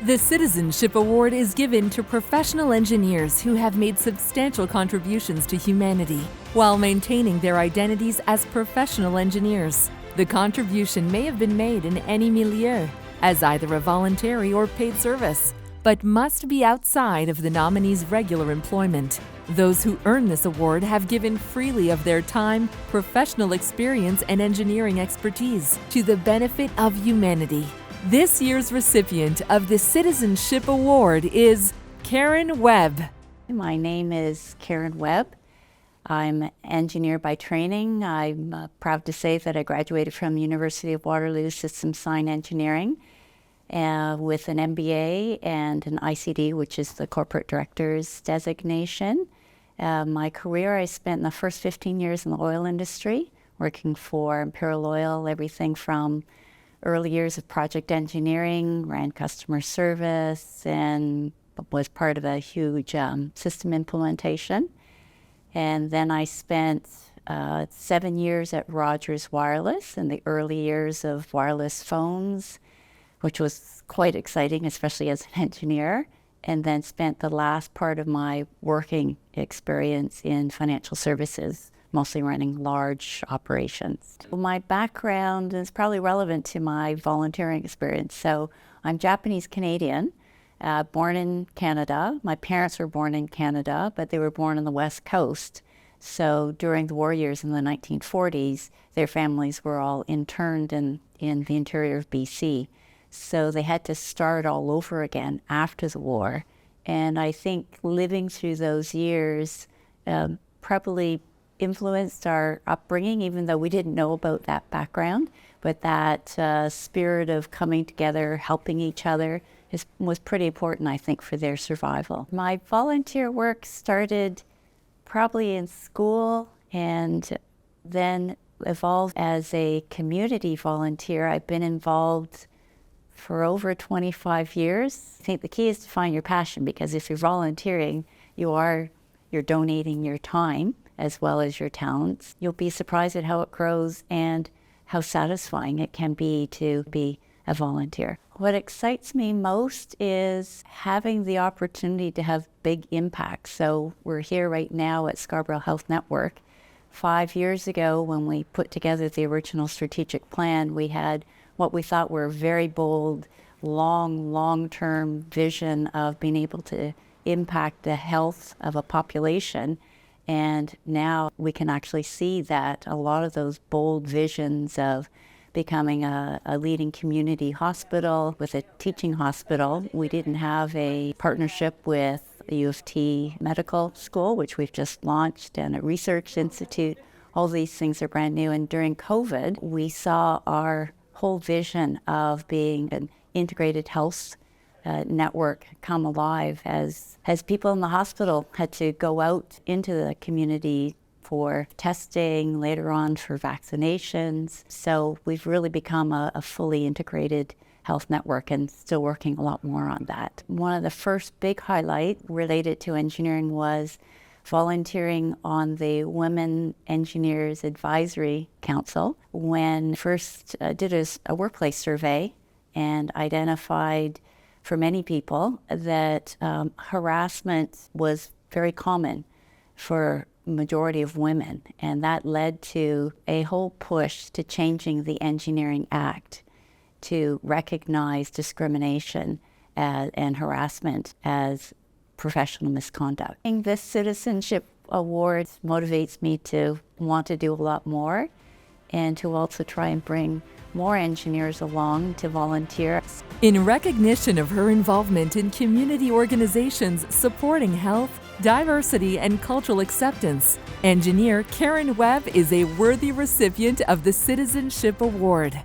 The Citizenship Award is given to professional engineers who have made substantial contributions to humanity while maintaining their identities as professional engineers. The contribution may have been made in any milieu, as either a voluntary or paid service, but must be outside of the nominee's regular employment. Those who earn this award have given freely of their time, professional experience, and engineering expertise to the benefit of humanity. This year's recipient of the Citizenship Award is Karen Webb. My name is Karen Webb. I'm an engineer by training. I'm proud to say that I graduated from University of Waterloo Systems Design Engineering with an MBA and an ICD, which is the Corporate Director's designation. My career, I spent the first 15 years in the oil industry, working for Imperial Oil, everything from early years of project engineering, ran customer service, and was part of a huge system implementation. And then I spent 7 years at Rogers Wireless in the early years of wireless phones, which was quite exciting, especially as an engineer. And then spent the last part of my working experience in financial services, mostly running large operations. My background is probably relevant to my volunteering experience. So I'm Japanese Canadian, born in Canada. My parents were born in Canada, but they were born on the West Coast. So during the war years in the 1940s, their families were all interned in the interior of BC. So they had to start all over again after the war. And I think living through those years probably influenced our upbringing, even though we didn't know about that background. But that spirit of coming together, helping each other, was pretty important, I think, for their survival. My volunteer work started probably in school and then evolved as a community volunteer. I've been involved for over 25 years. I think the key is to find your passion, because if you're volunteering, you're donating your time as well as your talents. You'll be surprised at how it grows and how satisfying it can be to be a volunteer. What excites me most is having the opportunity to have big impacts. So we're here right now at Scarborough Health Network. 5 years ago, when we put together the original strategic plan, we had what we thought were a very bold, long-term vision of being able to impact the health of a population. And now we can actually see that a lot of those bold visions of becoming a leading community hospital with a teaching hospital. We didn't have a partnership with the U of T Medical School, which we've just launched, and a research institute. All these things are brand new. And during COVID, we saw our whole vision of being an integrated health network come alive as people in the hospital had to go out into the community for testing, later on for vaccinations. So we've really become a fully integrated health network and still working a lot more on that. One of the first big highlight related to engineering was volunteering on the Women Engineers Advisory Council when first did a workplace survey and identified for many people that harassment was very common for majority of women, and that led to a whole push to changing the Engineering Act to recognize discrimination and harassment as professional misconduct. This Citizenship Award motivates me to want to do a lot more and to also try and bring more engineers along to volunteer. In recognition of her involvement in community organizations supporting health, diversity, and cultural acceptance, engineer Karen Webb is a worthy recipient of the Citizenship Award.